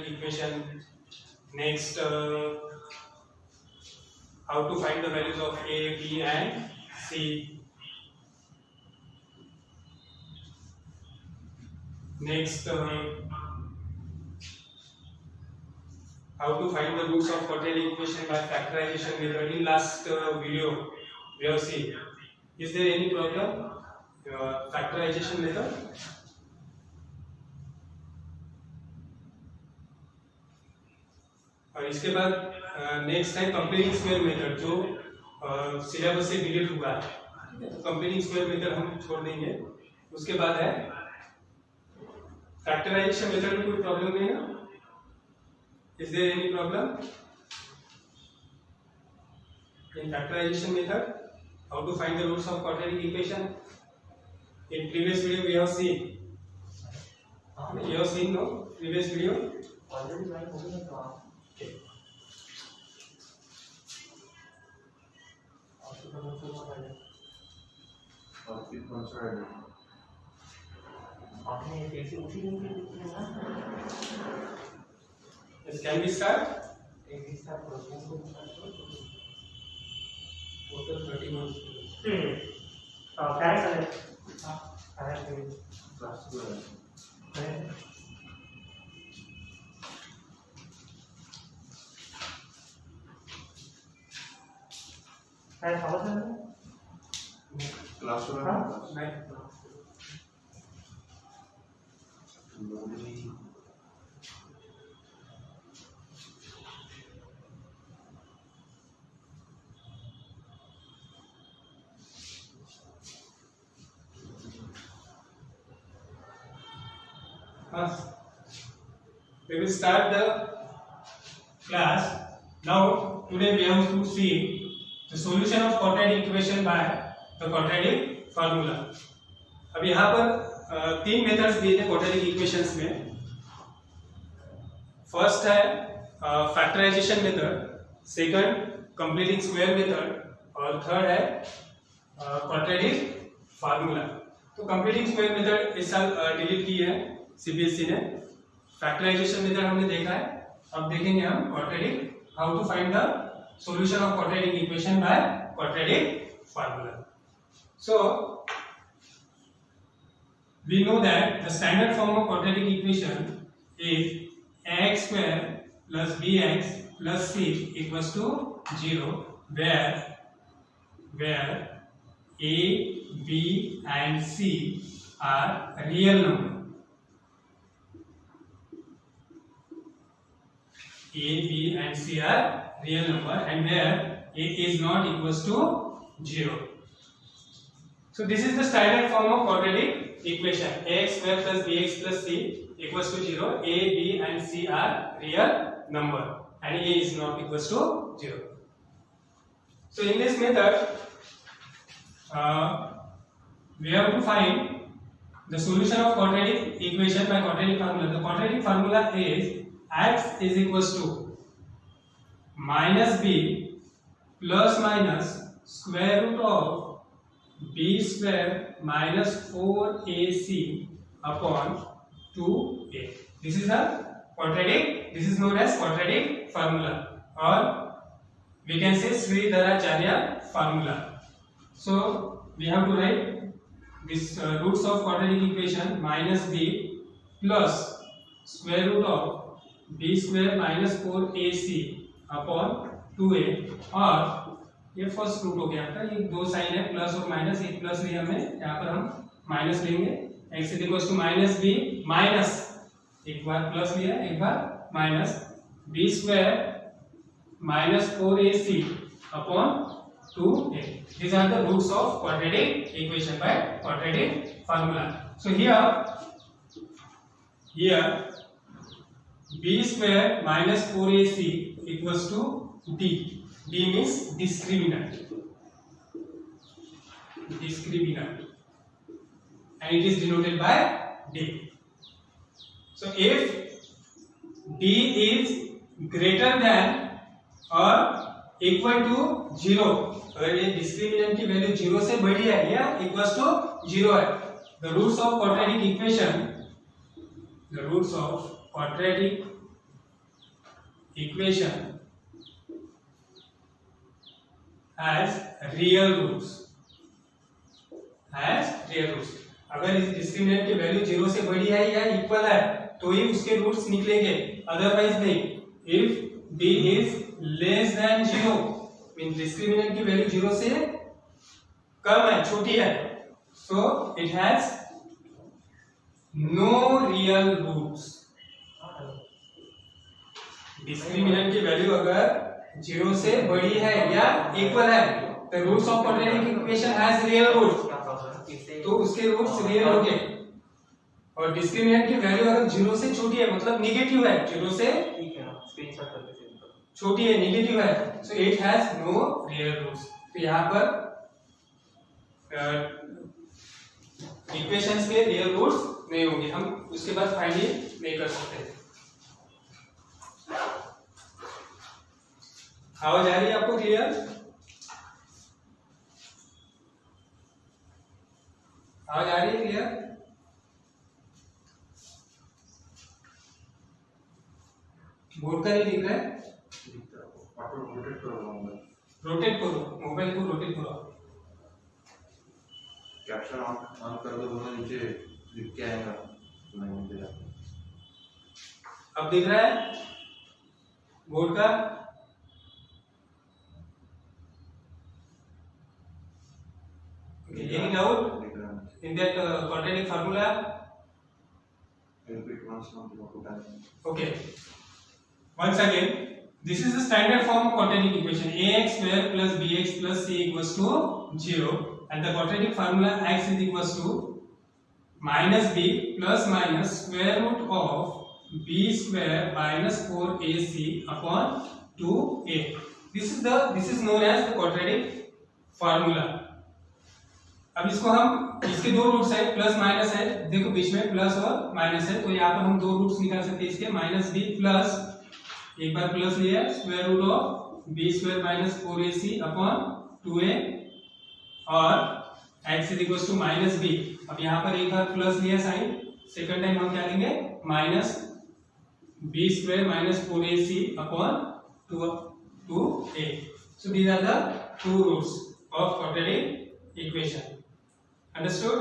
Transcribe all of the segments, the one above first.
quadratic equation. Next, how to find the values of a, b and c. Next, how to find the roots of quadratic equation by factorization method. In last video we have seen. Is there any problem? Factorization method. और इसके बाद next है completing square method, जो syllabus से delete हुआ है, तो completing square method हम छोड़ देंगे. उसके बाद है फैक्टराइजेशन मेथड में कोई प्रॉब्लम नहीं है. Is there any problem in factorization method? How to find the roots of quadratic equation? In previous video we have seen. You have seen, no? Previous video. Okay. Yes, can we start? Total 30 months. We will start the class. Now today we have to see the solution of quadratic equation by the quadratic formula. अब यहाँ पर तीन methods दिए थे quadratic equations में. First है factorization method, second completing square method, और third है क्वाड्रेटिक फार्मूला. तो कंप्लीटिंग स्क्वायर मेथड इस साल डिलीट की है सीबीएसई ने. फैक्टराइजेशन मेथड हमने देखा है. अब देखेंगे हम quadratic, how to find the solution of quadratic equation by quadratic formula. So we know that the standard form of quadratic equation is ax square plus bx plus c equals to 0, where a, b and c are real number. A, b and c are real number, and where a is not equals to 0. So this is the standard form of quadratic equation. Ax square plus bx plus c equals to 0. A, b and c are real number, and a is not equals to 0. So in this method, we have to find the solution of quadratic equation by quadratic formula. The quadratic formula is x is equals to minus b plus minus square root of b square minus 4ac upon 2a. This is a quadratic. This is known as quadratic formula, or we can say Sridharacharya formula. So we have to write this roots of quadratic equation: minus b plus square root of b square minus 4ac upon 2a. और ये first root हो गया आपका. ये दो sign है, plus और minus. एक प्लस लिया हमने, यहाँ पर हम माइनस लेंगे. x is equal to minus b minus, एक बार प्लस लिया एक बार minus, b square minus 4ac upon 2a. These are the roots of quadratic equation by quadratic formula. So here b square minus 4ac equals to d. D means discriminant, and it is denoted by D. So if D is greater than or equal to 0, अगर ये discriminant की value 0 से बड़ी है या equals to 0 है, the roots of quadratic equation has real roots, अगर इस डिस्क्रिमिनेंट की वैल्यू 0 से बड़ी है या इक्वल है तो ही उसके रूट्स निकलेंगे, अदरवाइज नहीं। If b is less than 0 mean discriminant की वैल्यू 0 से कम है, छोटी है, so it has no real roots. Discriminant की वैल्यू अगर 0 से बड़ी है या इक्वल है, the roots of quadratic equation has real roots, तो उसके रूट्स रियल होंगे। और डिस्क्रिमिनेंट की वैल्यू अगर 0 से छोटी है, मतलब नेगेटिव है, 0 से छोटी है, नेगेटिव है, so it has no real roots. तो यहाँ पर इक्वेशंस के रियल रूट्स नहीं होंगे, हम उसके बाद फाइंडिंग नहीं कर सकते। आवाज आ रही है आपको क्लियर? आवाज आ रही है क्लियर? बोर्ड का नहीं दिख रहा है? रोटेट करो, मोबाइल को रोटेट करो। कैप्शन ऑन कर दो, दोनों नीचे लिख के आएगा। अब दिख रहा है बोर्ड का? Any doubt in that quadratic formula? Okay. Once again, this is the standard form of quadratic equation: ax square plus bx plus c equals to 0, and the quadratic formula x is equals to minus b plus minus square root of b square minus 4ac upon 2a. This is known as the quadratic formula. अब इसको हम, इसके दो roots है, plus minus है, देखो बीच में plus और माइनस है, तो यहाँ पर हम दो रूट्स निकाल सकते हैं इसके, माइनस बी प्लस, एक बार प्लस लिया, square root of b square minus 4ac upon 2a, और x is equal to minus b. अब यहाँ पर एक बार प्लस लिया साइन, सेकंड टाइम हम क्या लेंगे, minus b square minus 4ac upon 2a। So these are the two roots of quadratic equation. Understood?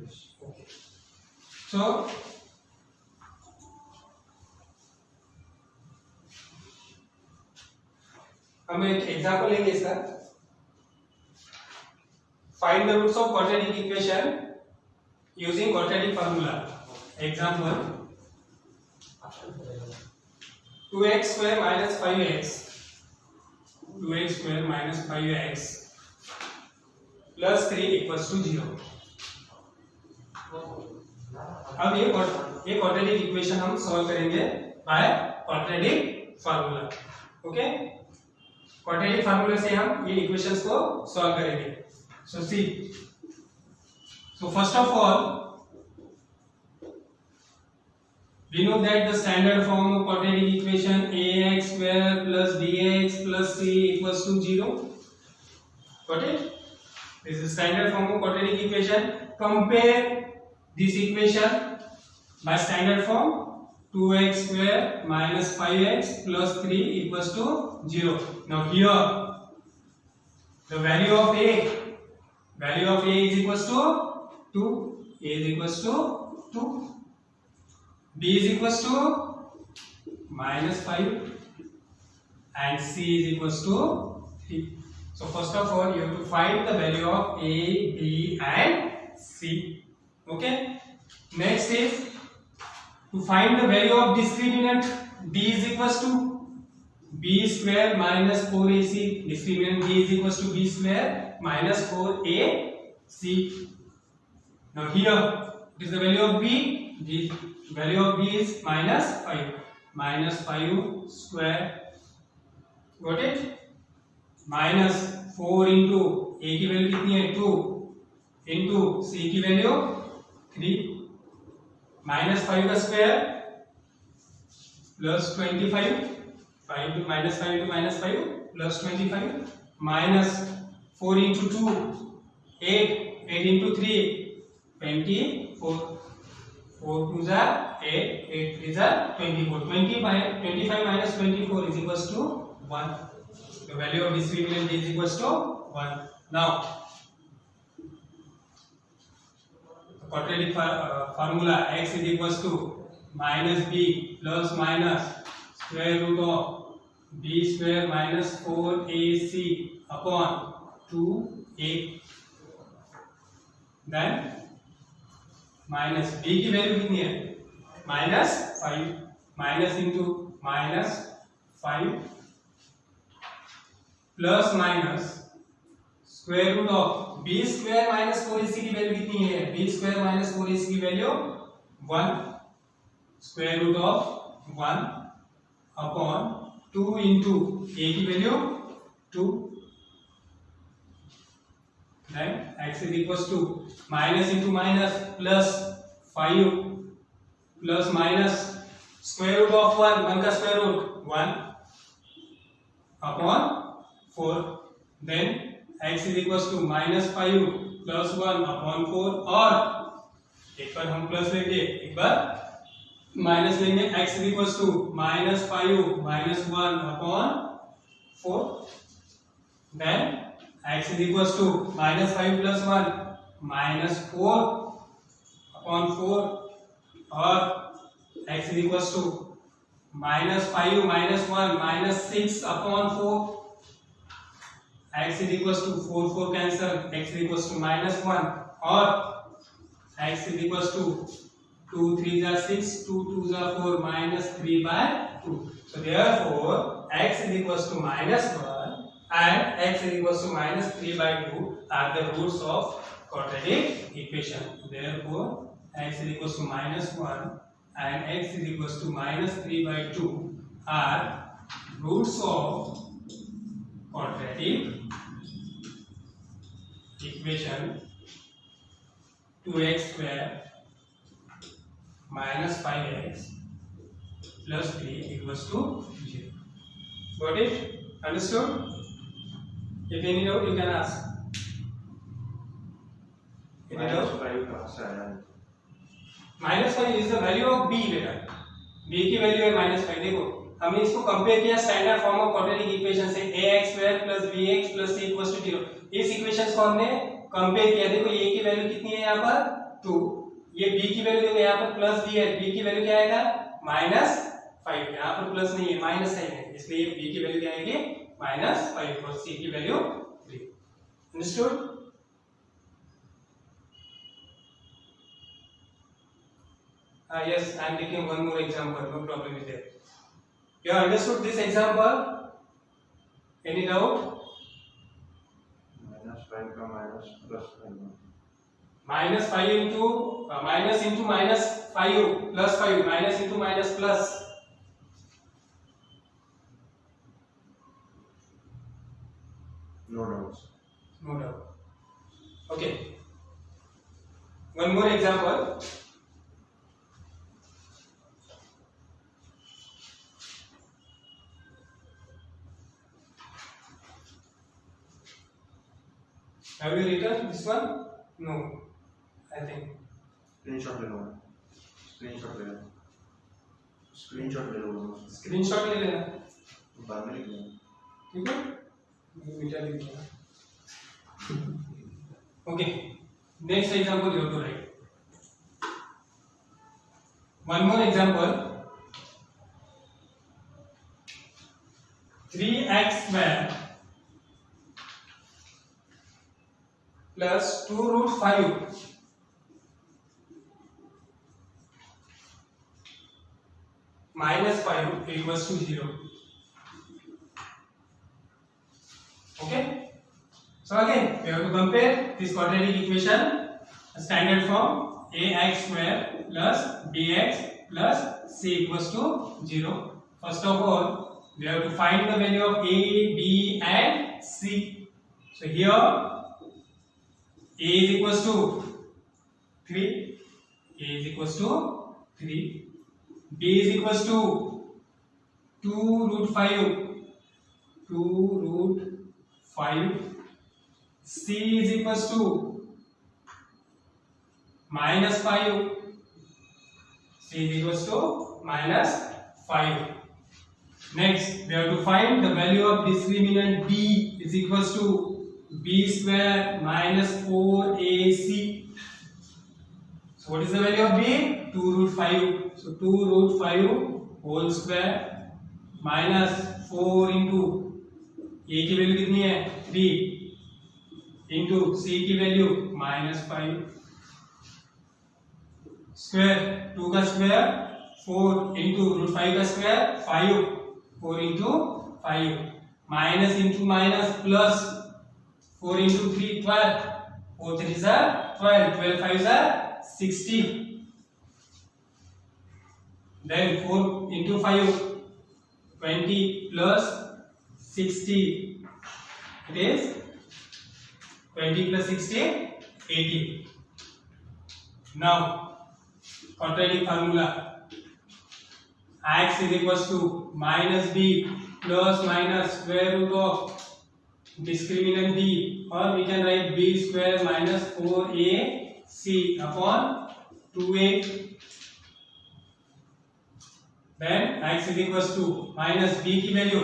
Yes. Okay. So हम एक एग्जांपल लेंगे इसका। Find the roots of quadratic equation using quadratic formula. Example: 2x square minus 5x, 2x square minus 5x plus 3 equals to 0। अब ये quadratic equation हम solve करेंगे by quadratic formula. Okay, quadratic formula से हम ये equations को solve करेंगे। So see, so first of all we know that the standard form of quadratic equation ax square plus bx plus c equals to 0. Got it? This is standard form of quadratic equation. Compare this equation by standard form: 2x square minus 5x plus 3 equals to 0. Now here the value of a is equals to 2, a is equals to 2, b is equals to minus 5 and c is equals to 3. So first of all you have to find the value of a, b and c. Okay, next is to find the value of discriminant d is equals to b square minus 4ac. Discriminant d is equals to b square minus 4ac. Now here what is the value of b? The value of b is minus 5, minus 5 square, got it? Minus 4 into a की value कितनी है 2 into c की value 3, minus 5 का square plus 25, 5 into minus 5 plus 25 minus 4 into 2, 8, 8 into 3, 24. 4 2s are 8, 8 3s are 24. 25 minus 24 is equals to 1. The value of this equivalent is equals to 1. Now, the quadratic formula x is equals to minus b plus minus square root of b square minus 4ac upon 2a. Then minus b की value कितनी है -5 minus into -5 plus minus square root of b square minus 4ac की value कितनी है b square minus 4ac की value 1 square root of 1 upon 2 into a की value 2 then x is equals to minus into minus plus 5 plus minus square root of 1 का square root 1 upon 4 then x is equals to minus 5 plus 1 upon 4 और एक बार हम plus लेंगे एक बार minus लेंगे x is equals to minus 5 minus 1 upon 4 then x is equals to minus 5 plus 1 minus 4 upon 4 और x is equals to minus 5 minus 1 minus 6 upon 4 x is equals to 4 4 cancel x is equals to minus 1 और x is equals to 2 3s are 6 2 2s are 4 minus 3 by 2 so therefore x is equals to minus 1 and x is equals to minus 3 by 2 are the roots of quadratic equation. Therefore, x is equals to minus 1 and x is equals to minus 3 by 2 are roots of quadratic equation 2x square minus 5x plus 3 equals to 0. Got it? Understood? If any doubt, you can ask. Any doubt? Minus 5 is the value of b बेटा. b की value है -5. देखो हमने इसको compare किया standard form of quadratic equation से ax square plus bx plus c equals to 0. इस equations को हमने कंपेयर किया. देखो a की वैल्यू कितनी है यहाँ पर 2. ये b की वैल्यू देखो यहाँ पर प्लस दी है. b की वैल्यू क्या आएगा -5. यहाँ पर प्लस नहीं है माइनस साइन है इसलिए b की वैल्यू क्या आएगी -5 और c की value 3. Understood? Yes, I am taking one more example. No problem with that. You have understood this example? Any doubt? -5 का minus plus 5. -5 into minus into minus 5 plus 5 minus into minus plus. No doubts. No doubt. Okay. One more example. Have you written this one? No, I think. Screenshot ले लो. Screenshot ले लो. Screenshot ले लो. Screenshot ले लेना. बाद में लिख लेना. ठीक है? मीटर लिख लेना. Okay. Next example you have to write. One more example. 3x square plus 2 root 5 minus 5 equals to 0. Okay. So again we have to compare this quadratic equation standard form ax square plus bx plus c equals to 0. First of all we have to find the value of a, b and c. So here a is equals to 3, a is equals to 3, b is equals to 2 root 5, 2 root 5 c is equals to -5. c is equals to -5. Next, we have to find the value of discriminant b is equals to b square minus 4ac. So what is the value of b? 2 root 5. So 2 root 5 whole square minus 4 into a की value कितनी है 3 into c की value -5 square 2 का square 4 into root 5 का square 5 4 into 5 minus into minus plus 4 into 3 12 4 3 are 12 12 5 are 60. Then 4 into 5 20 plus 60 it is 20 plus 60 80. Now quadratic formula x is equals to minus b plus minus square root of discriminant b, or we can write b square minus 4ac upon 2a. Then x is equals to minus b की value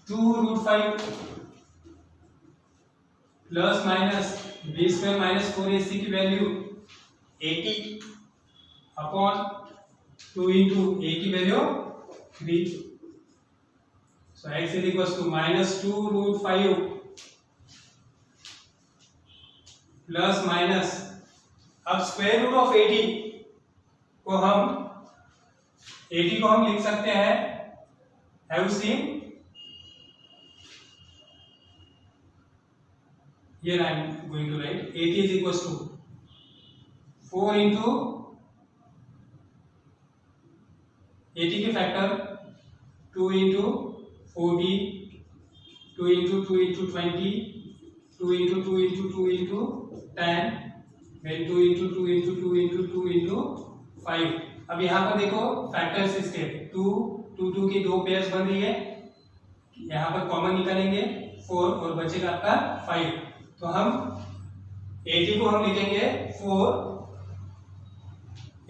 2 root 5 plus minus b square minus 4ac की value 80 upon 2 into a की value 3. So x is equals to minus 2 root 5 plus minus, अब square root of 80 को हम लिख सकते हैं, have you seen? Here I am going to write 80 is equals to 4 into 80 के factor 2 into 40 2 into 2 into 20 2 into 2 into 2 into 10 then 2 into 2 into 2 into 2 into 5. अब यहाँ पर देखो फैक्टर्स इसके 2 2 2 की दो पेयर्स बन रही है, यहाँ पर कॉमन निकालेंगे 4 और बचेगा आपका 5. तो हम 80 को हम लिखेंगे 4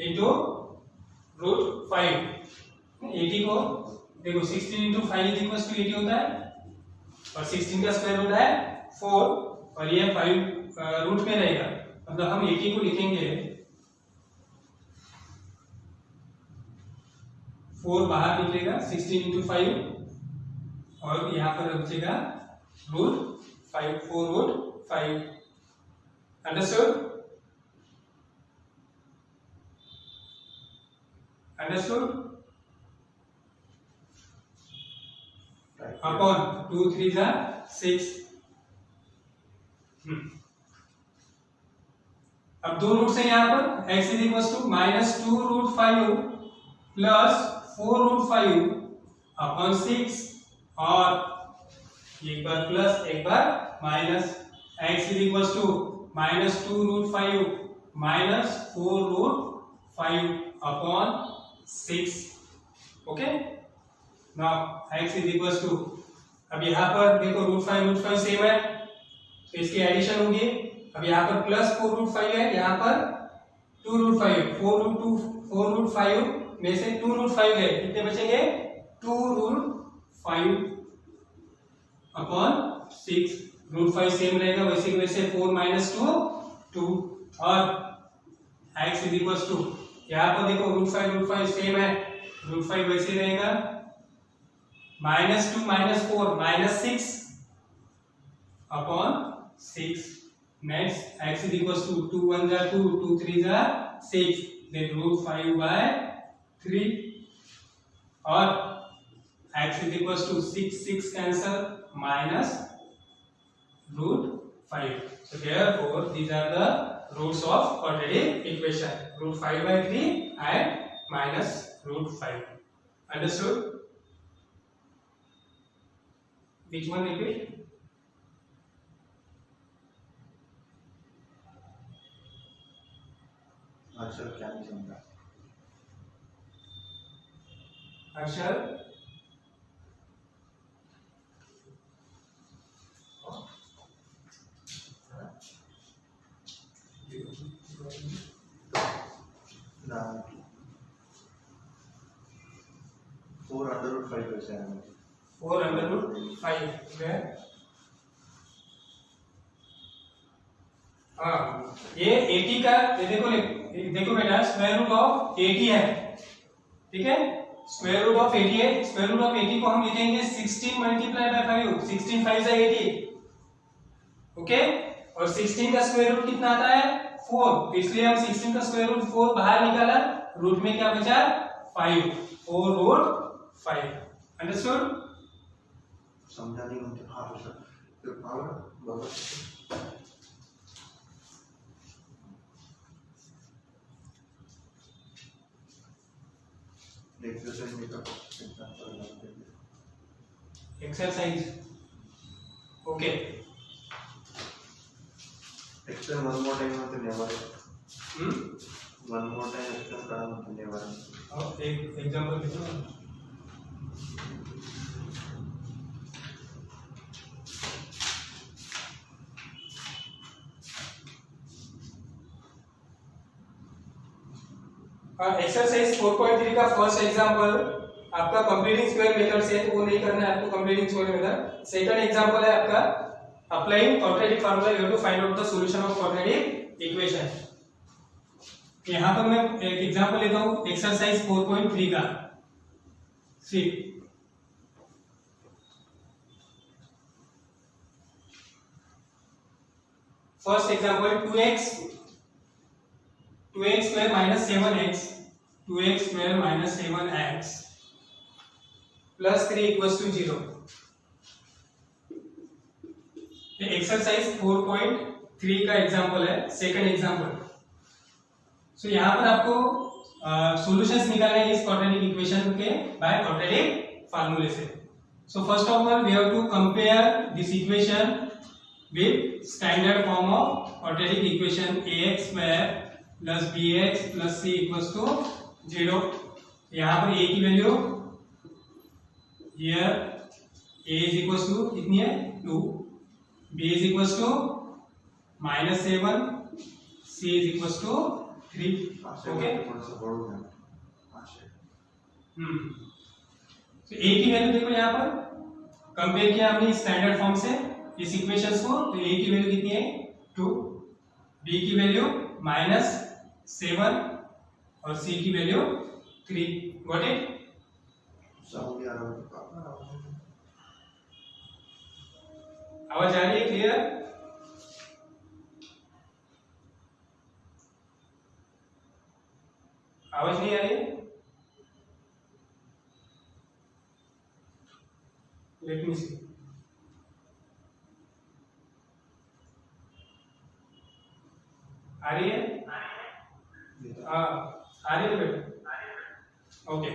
into root 5. 80 को देखो 16 into 5 is equals to 80 होता है और 16 का स्क्वायर रूट है 4 और ये 5 रूट में रहेगा, मतलब हम 80 को लिखेंगे 4 बाहर निकलेगा 16 into 5 और यहाँ पर बचेगा root 5 4 root 5. Understood? Upon 2 3s are 6. अब दो रूट्स हैं यहाँ पर, x is equals to minus 2 root 5 plus 4 root 5 upon 6 और एक बार प्लस एक बार minus. x is equals to minus 2 root 5 minus 4 root 5 upon 6. Okay? Now x is equals to, अब यहाँ पर देखो रूट 5 सेम है तो इसकी एडिशन होगी. अब यहाँ पर प्लस 4 रूट 5 है, यहाँ पर 2 रूट 5 4 रूट 5 में से 2 रूट 5 है, कितने बचेंगे 2 रूट 5 अपॉन 6. रूट 5 सेम रहेगा वैसे की वैसे 4 माइनस 2 और x इज इक्वल्स टू, यहाँ पर देखो रूट 5 सेम है, रूट 5 वैसे रहेगा -2 -4 -6 upon 6. Next x is equals to 2 1 जा 2 2 3 जा 6 देन रूट 5 बाय 3 और x is equals to 6 cancel minus root 5. So therefore these are the roots of quadratic equation, root 5 by 3 and minus root 5. Understood? Which one repeat? अक्षर क्या नहीं समझा. अक्षर 5 कैसे आएगा? 4√5 में हाँ ये 80 का देखो देखो बेटा स्क्वायर रूट ऑफ 80 है, ठीक है, स्क्वायर रूट ऑफ 80 है। स्क्वायर रूट ऑफ 80 को हम लिखेंगे 16 मल्टीप्लाई बाय 5, 16 5 से 80, ओके। और 16 का स्क्वायर रूट कितना आता है 4, इसलिए हम 16 का स्क्वायर रूट 4 बाहर निकाला, रूट में क्या बचा 5, 4√5। अंडरस्टूड? समझा नहीं मुझे। हाँ सर, तो पावर एक्सरसाइज में का exercise okay. Explain one more time मतलब never one more time explain करा मतलब नेवर। और एक एग्जांपल देखो ना, एक्सरसाइज 4.3 का फर्स्ट एग्जांपल आपका कंप्लीटिंग स्क्वायर मेथड से, तो वो नहीं करना है आपको completing square method. Second example है आपका applying quadratic formula, you have to find out the solution of quadratic equation. यहां पर मैं एक एग्जांपल लेता हूं एक्सरसाइज 4.3 का। See first example 2x square minus 7x 2x square minus 7x plus 3 equals to 0। ये एक्सरसाइज 4.3 का एग्जांपल है, सेकंड एग्जांपल। सो यहाँ पर आपको सॉल्यूशंस निकालने हैं इस क्वाड्रेटिक इक्वेशन के बाय क्वाड्रेटिक फार्मूले से। So first of all we have to compare this equation with standard form of quadratic equation ax square plus bx plus c equals to 0। यहाँ पर a की value here a is equals to कितनी है 2, b is equals to -7, c is equals to 3, okay. तो a की value देखो यहाँ पर कंपेयर किया हमने स्टैंडर्ड फॉर्म से इस इक्वेशंस को, तो a की वैल्यू कितनी है 2, b की वैल्यू -7 और c की वैल्यू 3। Got it? आवाज आ रही है क्लियर? आवाज नहीं आ रही? लेट मी सी। आ रही है? आ रही है बेटा? Okay.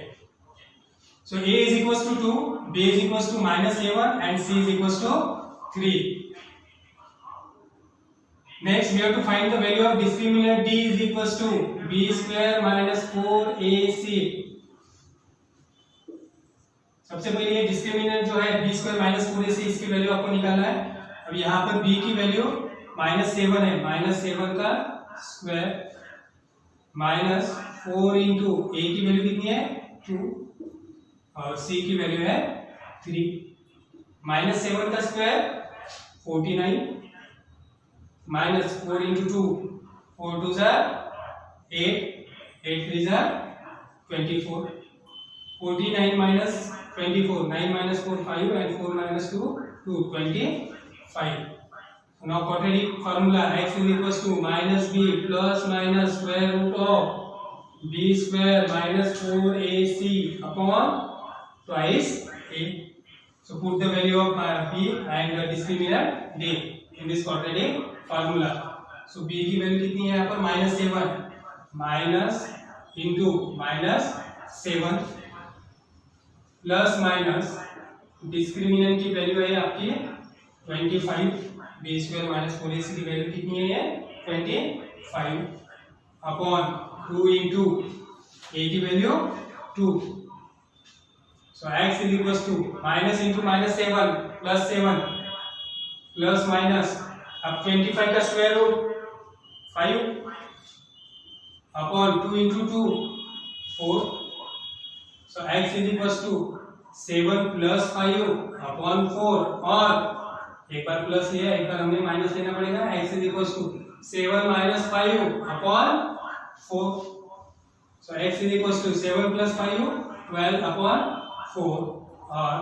So a is equals to 2, b is equals to -7 and c is equals to 3. Next we have to find the value of discriminant d is equals to b square minus 4ac। सबसे पहले ये discriminant जो है b square minus 4ac इसकी value आपको निकालना है। अब यहाँ पर b की वैल्यू -7 है, -7 का स्क्वायर माइनस 4 इंटू a की वैल्यू कितनी है 2 और c की वैल्यू है 3। -7 का square 49 minus 4 into 2, 4 2 jar 8, 8 3 jar 24, 49 minus 24, 9 minus 4 5 and 4 minus 2 2, 25। Now quadratic formula x is equals to minus b plus minus square root of b square minus 4ac upon twice a. So put the value of b and the discriminant d in this quadratic formula. So b की value कितनी है यहाँ पर -7, minus into -7 plus minus discriminant की value है आपकी 25, b square minus 4ac की value कितनी है 25 अपॉन 2 इंटू a की value 2। So x is equals to minus into -7 plus 7 plus minus, अब 25 का square root 5 upon 2 into 2 4। So x is equals to 7 plus 5 upon 4 और एक बार प्लस लिया एक बार हमने माइनस लेना पड़ेगा x is equal to 7 minus 5 upon 4 so x is equal to 7 plus 5 12 upon 4 और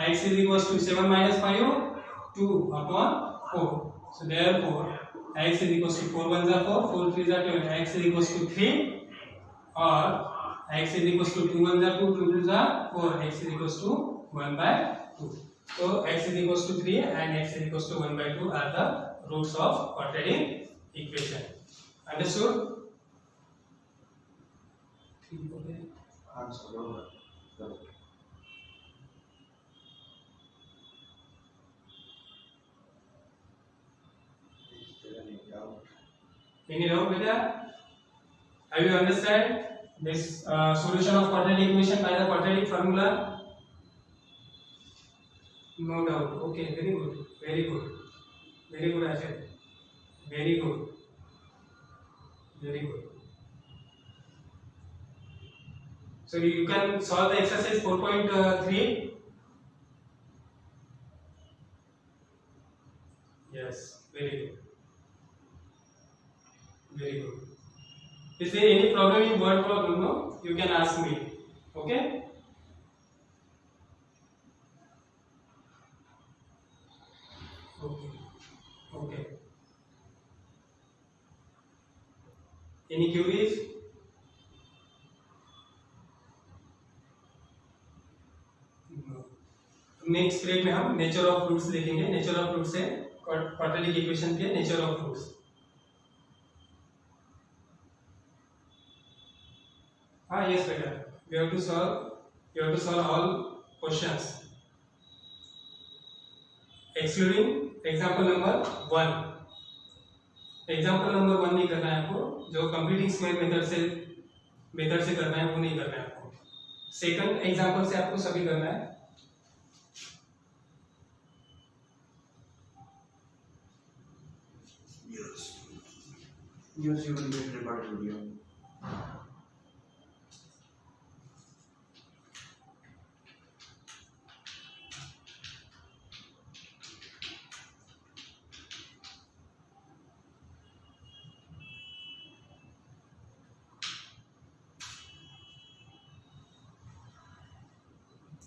x is equal to 7 minus 5 2 upon 4 so therefore x is equal to 4 1 4 4 3 12 x is equal to 3 और x is equal to 2 1 2 2 2 4 x is equal to 1 by 2 so x is equal to 3 and x is equal to 1 by 2 are the roots of quadratic equation understood any doubt beta have you understand this solution of quadratic equation by the quadratic formula no doubt okay very good very good very good Ajay very good very good so you can solve the exercise 4.3 yes very good very good is there any problem in word problem no you can ask me okay okay okay any queries next period में हम nature of fruits देखेंगे nature of fruits से quadratic equation के nature of fruits हाँ yes बेटा we have to solve all questions excluding example number 1 example number 1 नहीं करना है आपको जो कंप्लीटिंग स्क्वायर मेथड से करना है वो नहीं करना है आपको सेकंड एग्जांपल से आपको सभी करना है Yes, you will get record video.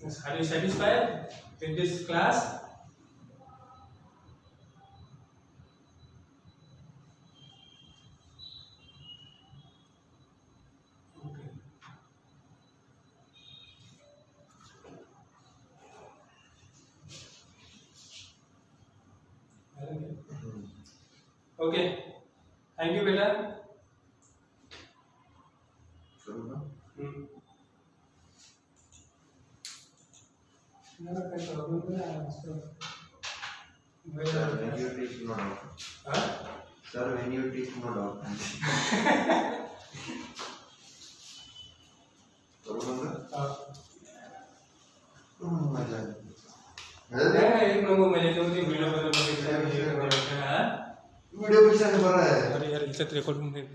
Yes, are you satisfied with this class? Okay, thank you beta. Sir, when you teach no doubt. Huh? Sir, when you teach no doubt. एक number मिले तो video video picture पर है अरे यार इसे record नहीं